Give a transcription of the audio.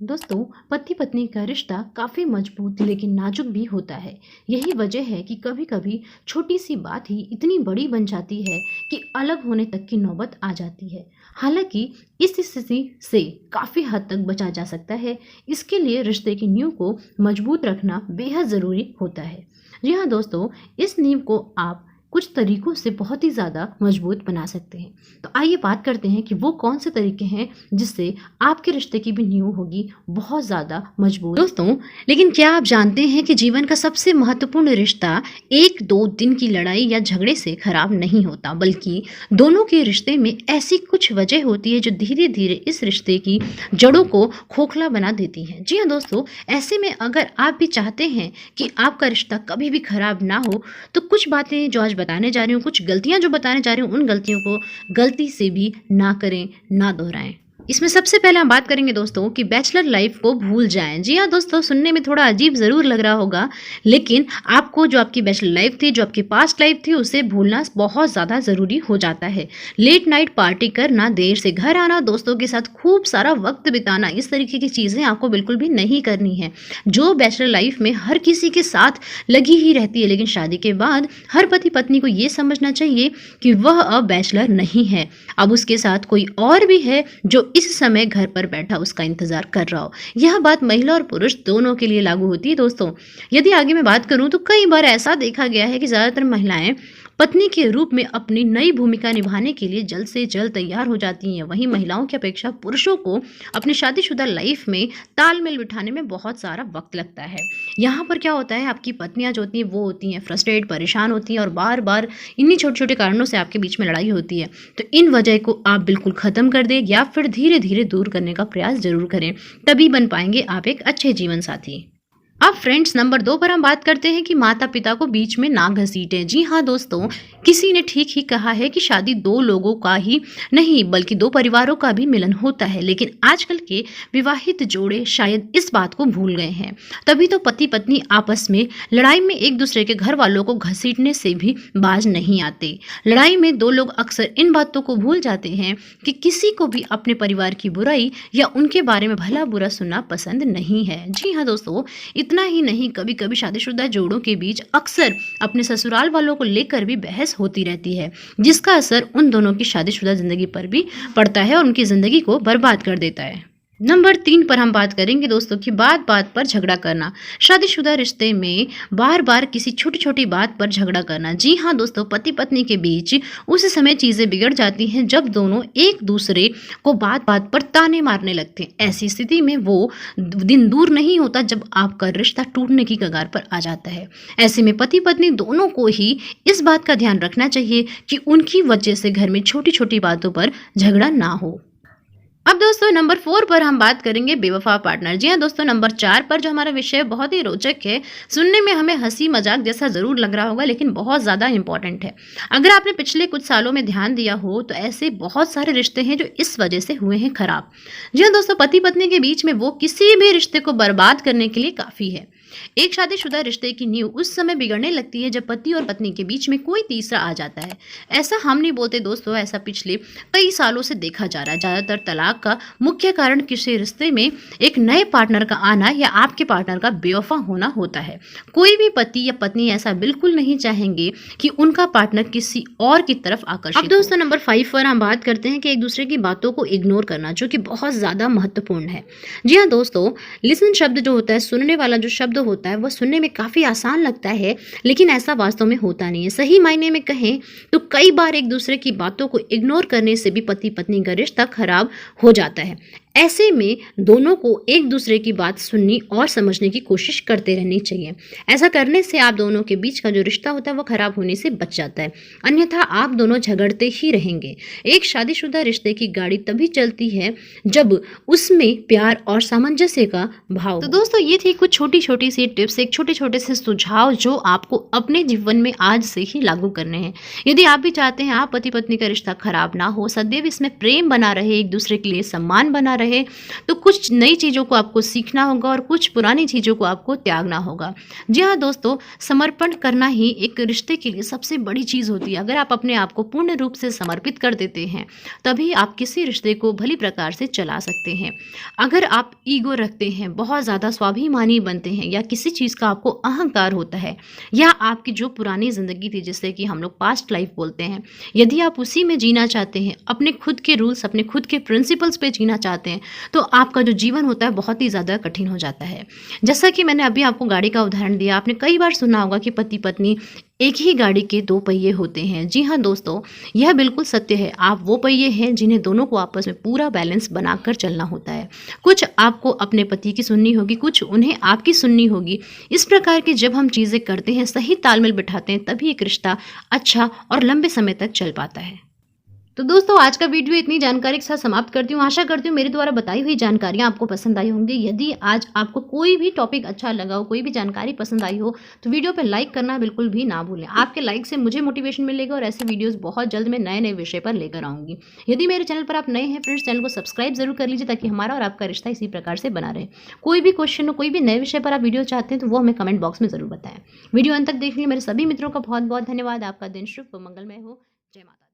दोस्तों, पति पत्नी का रिश्ता काफ़ी मजबूत लेकिन नाजुक भी होता है। यही वजह है कि कभी-कभी छोटी सी बात ही इतनी बड़ी बन जाती है कि अलग होने तक की नौबत आ जाती है। हालांकि इस स्थिति से काफ़ी हद तक बचा जा सकता है। इसके लिए रिश्ते की नींव को मजबूत रखना बेहद ज़रूरी होता है। जी हाँ दोस्तों, इस नींव को आप कुछ तरीकों से बहुत ही ज़्यादा मजबूत बना सकते हैं। तो आइए बात करते हैं कि वो कौन से तरीके हैं जिससे आपके रिश्ते की भी नींव होगी बहुत ज़्यादा मजबूत। दोस्तों, लेकिन क्या आप जानते हैं कि जीवन का सबसे महत्वपूर्ण रिश्ता 1-2 दिन की लड़ाई या झगड़े से खराब नहीं होता, बल्कि दोनों के रिश्ते में ऐसी कुछ वजह होती है जो धीरे धीरे इस रिश्ते की जड़ों को खोखला बना देती हैं। जी हाँ दोस्तों, ऐसे में अगर आप भी चाहते हैं कि आपका रिश्ता कभी भी खराब ना हो, तो कुछ बातें जो आज बताने जा रही हूँ, कुछ गलतियां जो बताने जा रही हूँ, उन गलतियों को गलती से भी ना करें, ना दोहराएं। इसमें सबसे पहले हम बात करेंगे दोस्तों कि बैचलर लाइफ को भूल जाएं। जी हाँ दोस्तों, सुनने में थोड़ा अजीब ज़रूर लग रहा होगा, लेकिन आपको जो आपकी बैचलर लाइफ थी, जो आपकी पास्ट लाइफ थी, उसे भूलना बहुत ज़्यादा ज़रूरी हो जाता है। लेट नाइट पार्टी करना, देर से घर आना, दोस्तों के साथ खूब सारा वक्त बिताना, इस तरीके की चीज़ें आपको बिल्कुल भी नहीं करनी है। जो बैचलर लाइफ में हर किसी के साथ लगी ही रहती है, लेकिन शादी के बाद हर पति पत्नी को ये समझना चाहिए कि वह अब बैचलर नहीं है, अब उसके साथ कोई और भी है जो इस समय घर पर बैठा उसका इंतजार कर रहा हो। यह बात महिला और पुरुष दोनों के लिए लागू होती है। दोस्तों, यदि आगे मैं बात करूं तो कई बार ऐसा देखा गया है कि ज्यादातर महिलाएं पत्नी के रूप में अपनी नई भूमिका निभाने के लिए जल्द से जल्द तैयार हो जाती हैं। वहीं महिलाओं की अपेक्षा पुरुषों को अपनी शादीशुदा लाइफ में तालमेल बिठाने में बहुत सारा वक्त लगता है। यहाँ पर क्या होता है, आपकी पत्नियां जो होती हैं वो होती हैं फ्रस्ट्रेट, परेशान होती हैं और बार बार इन्हीं छोटे छोटे कारणों से आपके बीच में लड़ाई होती है। तो इन वजह को आप बिल्कुल ख़त्म कर दें या फिर धीरे धीरे दूर करने का प्रयास जरूर करें, तभी बन पाएंगे आप एक अच्छे जीवन साथी। अब फ्रेंड्स, नंबर 2 पर हम बात करते हैं कि माता पिता को बीच में ना घसीटें। जी हाँ दोस्तों, किसी ने ठीक ही कहा है कि शादी 2 लोगों का ही नहीं बल्कि 2 परिवारों का भी मिलन होता है। लेकिन आजकल के विवाहित जोड़े शायद इस बात को भूल गए हैं। तभी तो पति पत्नी आपस में लड़ाई में एक दूसरे के घर वालों को घसीटने से भी बाज नहीं आते। लड़ाई में 2 लोग अक्सर इन बातों को भूल जाते हैं कि किसी को भी अपने परिवार की बुराई या उनके बारे में भला बुरा सुनना पसंद नहीं है। जी हाँ दोस्तों, इतना ही नहीं, कभी कभी शादीशुदा जोड़ों के बीच अक्सर अपने ससुराल वालों को लेकर भी बहस होती रहती है, जिसका असर उन दोनों की शादीशुदा जिंदगी पर भी पड़ता है और उनकी जिंदगी को बर्बाद कर देता है। नंबर 3 पर हम बात करेंगे दोस्तों कि बात बात पर झगड़ा करना। शादीशुदा रिश्ते में बार बार किसी छोटी छोटी बात पर झगड़ा करना। जी हाँ दोस्तों, पति पत्नी के बीच उस समय चीज़ें बिगड़ जाती हैं जब दोनों एक दूसरे को बात बात पर ताने मारने लगते हैं। ऐसी स्थिति में वो दिन दूर नहीं होता जब आपका रिश्ता टूटने की कगार पर आ जाता है। ऐसे में पति पत्नी दोनों को ही इस बात का ध्यान रखना चाहिए कि उनकी वजह से घर में छोटी छोटी बातों पर झगड़ा ना हो। अब दोस्तों, नंबर 4 पर हम बात करेंगे बेवफा पार्टनर। जी हाँ दोस्तों, नंबर 4 पर जो हमारा विषय बहुत ही रोचक है, सुनने में हमें हंसी मजाक जैसा जरूर लग रहा होगा, लेकिन बहुत ज़्यादा इंपॉर्टेंट है। अगर आपने पिछले कुछ सालों में ध्यान दिया हो तो ऐसे बहुत सारे रिश्ते हैं जो इस वजह से हुए हैं खराब। जी हाँ दोस्तों, पति पत्नी के बीच में वो किसी भी रिश्ते को बर्बाद करने के लिए काफ़ी है। एक शादीशुदा रिश्ते की नींव उस समय बिगड़ने लगती है जब पति और पत्नी के बीच में कोई तीसरा आ जाता है। ऐसा हम नहीं बोलते दोस्तों, ऐसा पिछले कई सालों से देखा जा रहा है। ज़्यादातर तलाक का मुख्य कारण किसी रिश्ते में एक नए पार्टनर का आना या आपके पार्टनर का बेवफा होना होता है। कोई भी पति या पत्नी ऐसा बिल्कुल नहीं चाहेंगे कि उनका पार्टनर किसी और की तरफ आकर्षित। अब दोस्तों, नंबर 5 पर हम बात करते हैं कि एक दूसरे की बातों को इग्नोर करना, जो कि बहुत ज़्यादा महत्वपूर्ण है। जी हाँ दोस्तों, लिसन शब्द जो होता है, सुनने वाला जो शब्द होता है, वह सुनने में काफ़ी आसान लगता है, लेकिन ऐसा वास्तव में होता नहीं है। सही मायने में कहें तो कई बार एक दूसरे की बातों को इग्नोर करने से भी पति पत्नी का रिश्ता खराब हो जाता है। ऐसे में दोनों को एक दूसरे की बात सुननी और समझने की कोशिश करते रहनी चाहिए। ऐसा करने से आप दोनों के बीच का जो रिश्ता होता है वो खराब होने से बच जाता है, अन्यथा आप दोनों झगड़ते ही रहेंगे। एक शादीशुदा रिश्ते की गाड़ी तभी चलती है जब उसमें प्यार और सामंजस्य का भाव। तो दोस्तों, ये थी कुछ छोटी छोटी सी टिप्स, एक छोटे छोटे से सुझाव जो आपको अपने जीवन में आज से ही लागू करने हैं। यदि आप भी चाहते हैं आप पति पत्नी का रिश्ता खराब ना हो, सदैव इसमें प्रेम बना रहे, एक दूसरे के लिए सम्मान बना रहे, तो कुछ नई चीज़ों को आपको सीखना होगा और कुछ पुरानी चीज़ों को आपको त्यागना होगा। जी हाँ दोस्तों, समर्पण करना ही एक रिश्ते के लिए सबसे बड़ी चीज़ होती है। अगर आप अपने आप को पूर्ण रूप से समर्पित कर देते हैं, तभी आप किसी रिश्ते को भली प्रकार से चला सकते हैं। अगर आप ईगो रखते हैं, बहुत ज़्यादा स्वाभिमानी बनते हैं, या किसी चीज़ का आपको अहंकार होता है, या आपकी जो पुरानी ज़िंदगी थी जिसे कि हम लोग पास्ट लाइफ बोलते हैं, यदि आप उसी में जीना चाहते हैं, अपने खुद के रूल्स, अपने खुद के प्रिंसिपल्स पे जीना चाहते हैं, तो आपका जो जीवन होता है बहुत ही ज़्यादा कठिन हो जाता है। जैसा कि मैंने अभी आपको गाड़ी का उदाहरण दिया, आपने कई बार सुना होगा कि पति पत्नी एक ही गाड़ी के दो पहिए होते हैं। जी हाँ दोस्तों, यह बिल्कुल सत्य है। आप वो पहिए हैं जिन्हें दोनों को आपस में पूरा बैलेंस बनाकर चलना होता है। कुछ आपको अपने पति की सुननी होगी, कुछ उन्हें आपकी सुननी होगी। इस प्रकार की जब हम चीज़ें करते हैं, सही तालमेल बिठाते हैं, तभी एक रिश्ता अच्छा और लंबे समय तक चल पाता है। तो दोस्तों, आज का वीडियो इतनी जानकारी के साथ समाप्त करती हूँ। आशा करती हूँ मेरे द्वारा बताई हुई जानकारियाँ आपको पसंद आई होंगी। यदि आज आपको कोई भी टॉपिक अच्छा लगा हो, कोई भी जानकारी पसंद आई हो, तो वीडियो पे लाइक करना बिल्कुल भी ना भूलें। आपके लाइक से मुझे मोटिवेशन मिलेगा और ऐसे वीडियोस बहुत जल्द मैं नए-नए विषय पर लेकर आऊँगी। यदि मेरे चैनल पर आप नए हैं फ्रेंड्स, चैनल को सब्सक्राइब जरूर कर लीजिए, ताकि हमारा और आपका रिश्ता इसी प्रकार से बना रहे। कोई भी क्वेश्चन हो, कोई भी नए विषय पर आप वीडियो चाहते हैं, तो वो हमें कमेंट बॉक्स में ज़रूर बताएं। वीडियो अंत तक देखने के लिए मेरे सभी मित्रों का बहुत बहुत धन्यवाद। आपका दिन शुभ व मंगलमय हो। जय माता दी।